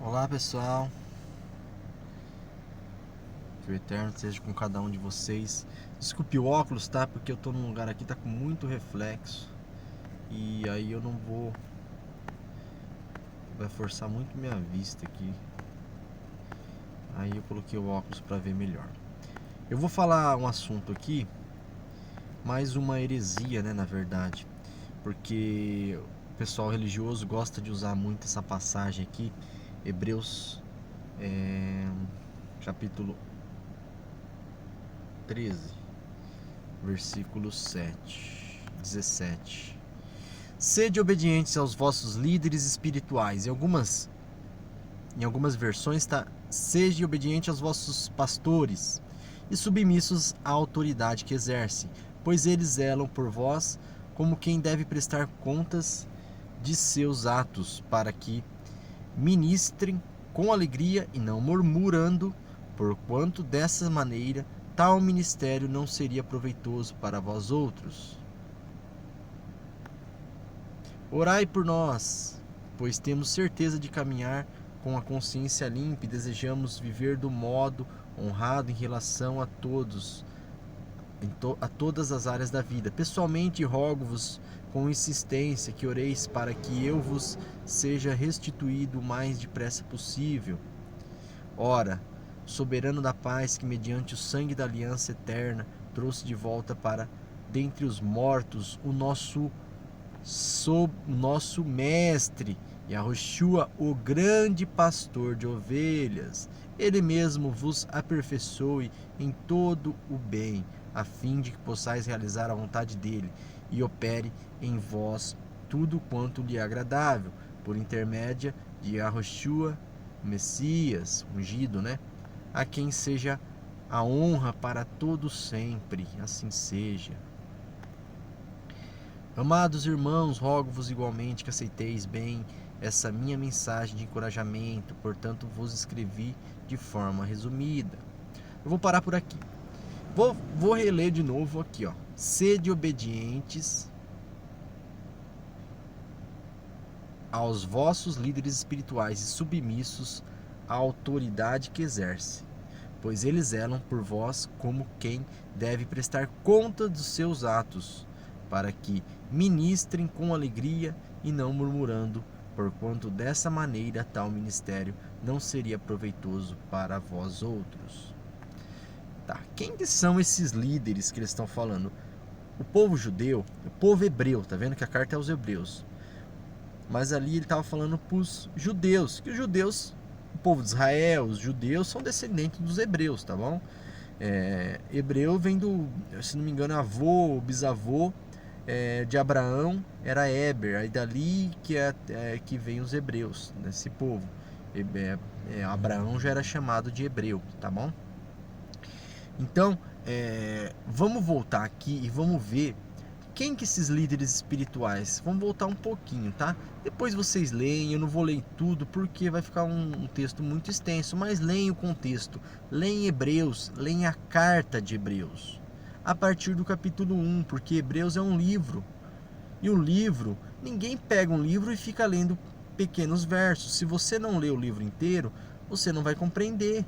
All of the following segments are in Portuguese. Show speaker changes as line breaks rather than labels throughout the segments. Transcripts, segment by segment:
Olá pessoal, que o Eterno seja com cada um de vocês. Desculpe o óculos, tá? Porque eu tô num lugar aqui, tá com muito reflexo. E aí eu não vou. Vai forçar muito minha vista aqui. Aí eu coloquei o óculos para ver melhor. Eu vou falar um assunto aqui, mais uma heresia, né? Na verdade. Porque o pessoal religioso gosta de usar muito essa passagem aqui, Hebreus capítulo 13. Versículo 17. Sede obedientes aos vossos líderes espirituais. Em algumas versões está: sede obediente aos vossos pastores e submissos à autoridade que exercem, pois eles zelam por vós como quem deve prestar contas de seus atos, para que ministrem com alegria e não murmurando, porquanto dessa maneira tal ministério não seria proveitoso para vós outros. Orai por nós, pois temos certeza de caminhar com a consciência limpa e desejamos viver do modo honrado em relação a todos, a todas as áreas da vida. Pessoalmente rogo-vos com insistência que oreis para que eu vos seja restituído o mais depressa possível. Ora, soberano da paz, que mediante o sangue da aliança eterna trouxe de volta para dentre os mortos o nosso mestre, Yahushua, o grande pastor de ovelhas. Ele mesmo vos aperfeiçoe em todo o bem, a fim de que possais realizar a vontade dele e opere em vós tudo quanto lhe é agradável, por intermédio de Yahushua, Messias, ungido, né? A quem seja a honra para todo sempre, assim seja. Amados irmãos, rogo-vos igualmente que aceiteis bem essa minha mensagem de encorajamento, portanto vos escrevi de forma resumida. Eu vou parar por aqui. Vou reler de novo aqui, ó. Sede obedientes aos vossos líderes espirituais e submissos à autoridade que exerce, pois eles zelam por vós como quem deve prestar conta dos seus atos, para que ministrem com alegria e não murmurando, porquanto dessa maneira tal ministério não seria proveitoso para vós outros. Tá, quem que são esses líderes que eles estão falando? O povo judeu, o povo hebreu, tá vendo que a carta é aos hebreus. Mas ali ele estava falando para os judeus, que os judeus, o povo de Israel, os judeus são descendentes dos hebreus, tá bom? Hebreu vem do, se não me engano, avô, bisavô de Abraão era Éber, aí dali que vem os hebreus, desse povo. Abraão já era chamado de hebreu, tá bom? Então, vamos voltar aqui e vamos ver quem que esses líderes espirituais. Vamos voltar um pouquinho, tá? Depois vocês leem, eu não vou ler tudo porque vai ficar um texto muito extenso, mas leem o contexto, leem Hebreus, leem a carta de Hebreus, a partir do capítulo 1, porque Hebreus é um livro, e um livro, ninguém pega um livro e fica lendo pequenos versos. Se você não lê o livro inteiro, você não vai compreender.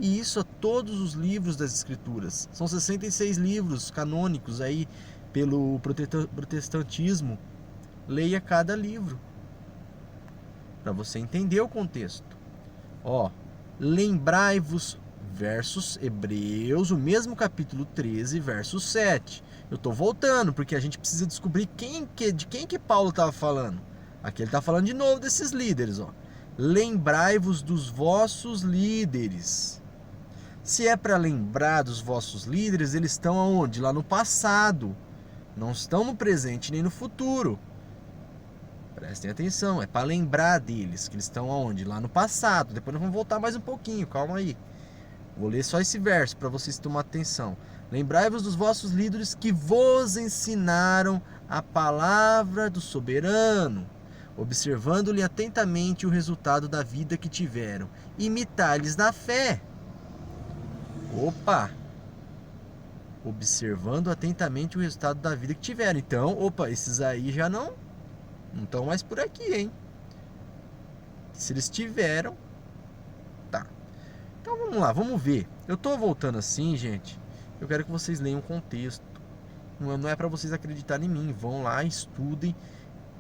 E isso a todos os livros das escrituras. São 66 livros canônicos aí pelo protestantismo. Leia cada livro para você entender o contexto. Ó, lembrai-vos, versos Hebreus, o mesmo capítulo 13, verso 7. Eu estou voltando porque a gente precisa descobrir de quem que Paulo estava falando. Aqui ele está falando de novo desses líderes, ó. Lembrai-vos dos vossos líderes. Se é para lembrar dos vossos líderes, eles estão aonde? Lá no passado. Não estão no presente nem no futuro. Prestem atenção, é para lembrar deles, que eles estão aonde? Lá no passado. Depois nós vamos voltar mais um pouquinho, calma aí. Vou ler só esse verso para vocês tomarem atenção. Lembrai-vos dos vossos líderes que vos ensinaram a palavra do soberano, observando-lhe atentamente o resultado da vida que tiveram. Imitai-lhes na fé. Opa! Observando atentamente o resultado da vida que tiveram. Então, esses aí já não estão mais por aqui, hein? Se eles tiveram, Então vamos lá, vamos ver. Eu tô voltando assim, gente. Eu quero que vocês leiam o contexto. Não é para vocês acreditarem em mim. Vão lá, estudem,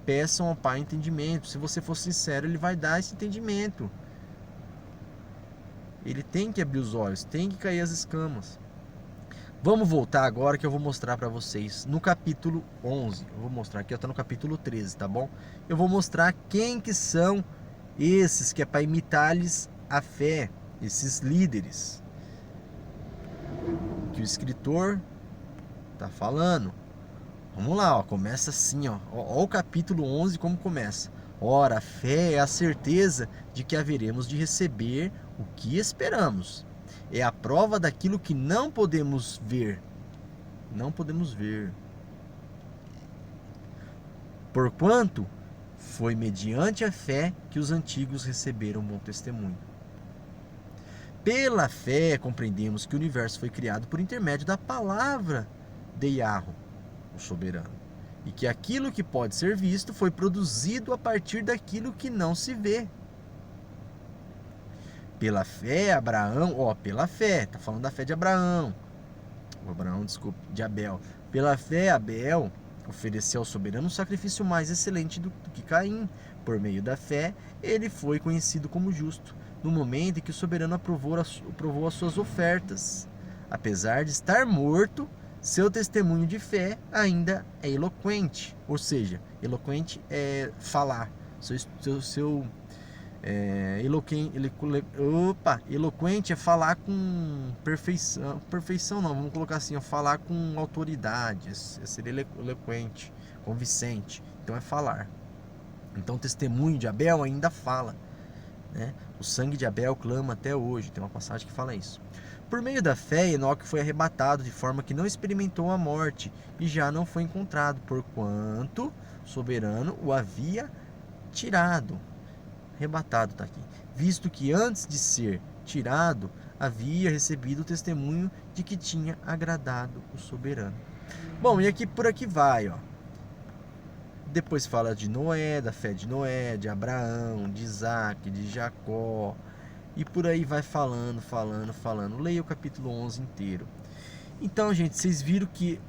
peçam ao Pai entendimento. Se você for sincero, Ele vai dar esse entendimento. Ele tem que abrir os olhos, tem que cair as escamas. Vamos voltar agora que eu vou mostrar para vocês no capítulo 11. Eu vou mostrar aqui, está no capítulo 13, tá bom? Eu vou mostrar quem que são esses que é para imitar-lhes a fé, esses líderes que o escritor tá falando. Vamos lá, ó, começa assim, ó o capítulo 11 como começa. Ora, a fé é a certeza de que haveremos de receber o que esperamos. É a prova daquilo que não podemos ver. Não podemos ver. Porquanto foi mediante a fé que os antigos receberam bom testemunho. Pela fé compreendemos que o universo foi criado por intermédio da palavra de Yahweh, o soberano, e que aquilo que pode ser visto foi produzido a partir daquilo que não se vê. Pela fé, Abraão, pela fé, tá falando da fé de Abraão. De Abel. Pela fé, Abel ofereceu ao soberano um sacrifício mais excelente do que Caim. Por meio da fé, ele foi conhecido como justo, no momento em que o soberano aprovou as suas ofertas. Apesar de estar morto, seu testemunho de fé ainda é eloquente. Ou seja, eloquente é falar. Eloquente é falar com perfeição. Perfeição não, vamos colocar assim, falar com autoridade. Seria eloquente, convincente. Então é falar. Então o testemunho de Abel ainda fala, né? O sangue de Abel clama até hoje. Tem uma passagem que fala isso. Por meio da fé, Enoque foi arrebatado de forma que não experimentou a morte e já não foi encontrado, porquanto o soberano o havia tirado. Arrebatado está aqui. Visto que antes de ser tirado, havia recebido o testemunho de que tinha agradado o soberano. Bom, e aqui por aqui vai, ó. Depois fala de Noé, da fé de Noé, de Abraão, de Isaac, de Jacó. E por aí vai falando. Leia o capítulo 11 inteiro. Então, gente, vocês viram que...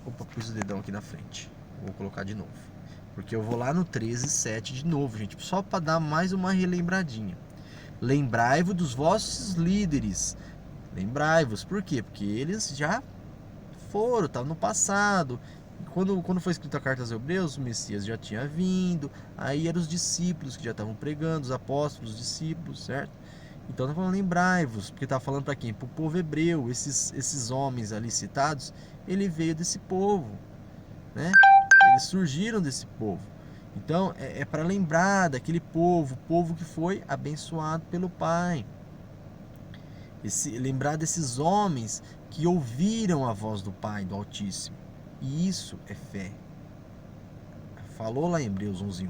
Opa, pus o dedão aqui na frente. Vou colocar de novo. Porque eu vou lá no 13:7 de novo, gente. Só para dar mais uma relembradinha. Lembrai-vos dos vossos líderes. Lembrai-vos. Por quê? Porque eles já foram, estavam no passado. Quando foi escrita a carta aos Hebreus, o Messias já tinha vindo. Aí eram os discípulos que já estavam pregando, os apóstolos, os discípulos, certo? Então tá falando, lembrai-vos, porque tá falando para quem? Para o povo hebreu. Esses homens ali citados, ele veio desse povo, né? Eles surgiram desse povo. Então é para lembrar daquele povo, o povo que foi abençoado pelo Pai. Lembrar desses homens que ouviram a voz do Pai, do Altíssimo. E isso é fé. Falou lá em Hebreus 11:1.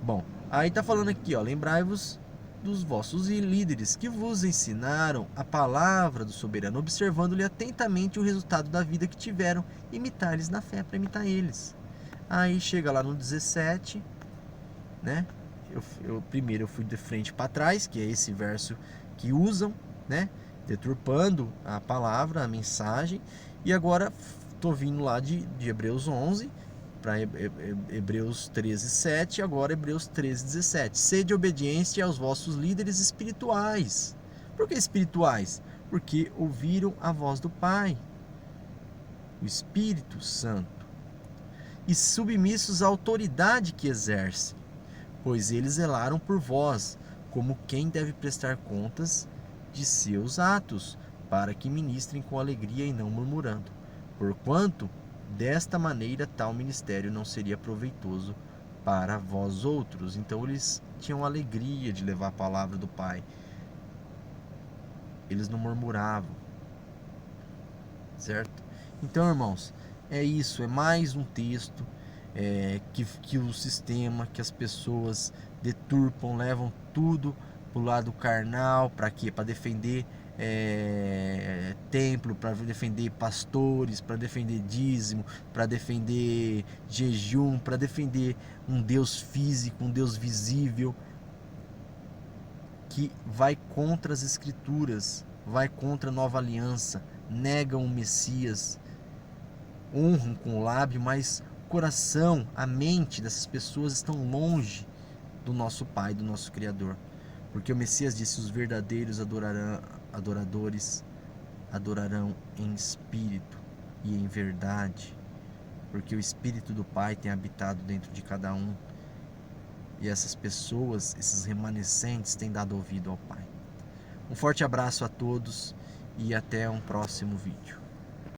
Bom, aí tá falando aqui, ó, lembrai-vos dos vossos líderes que vos ensinaram a palavra do soberano, observando-lhe atentamente o resultado da vida que tiveram, imitar-lhes na fé, para imitar eles. Aí chega lá no 17, né? Primeiro eu fui de frente para trás, que é esse verso que usam, né? Deturpando a palavra, a mensagem. E agora estou vindo lá de Hebreus 11 para Hebreus 13:7, agora Hebreus 13:17. Sede obediência aos vossos líderes espirituais. Por que espirituais? Porque ouviram a voz do Pai, o Espírito Santo, e submissos à autoridade que exerce, pois eles zelaram por vós, como quem deve prestar contas de seus atos, para que ministrem com alegria e não murmurando. Porquanto, desta maneira, tal ministério não seria proveitoso para vós outros. Então, eles tinham alegria de levar a palavra do Pai. Eles não murmuravam. Certo? Então, irmãos, é isso. É mais um texto que o sistema, que as pessoas deturpam, levam tudo para o lado carnal. Para quê? Para defender templo, para defender pastores, para defender dízimo, para defender jejum, para defender um Deus físico, um Deus visível, que vai contra as Escrituras, vai contra a nova aliança, negam o Messias, honram com o lábio, mas o coração, a mente dessas pessoas estão longe do nosso Pai, do nosso Criador. Porque o Messias disse: os verdadeiros adoradores adorarão em espírito e em verdade, porque o Espírito do Pai tem habitado dentro de cada um, e essas pessoas, esses remanescentes, têm dado ouvido ao Pai. Um forte abraço a todos e até um próximo vídeo.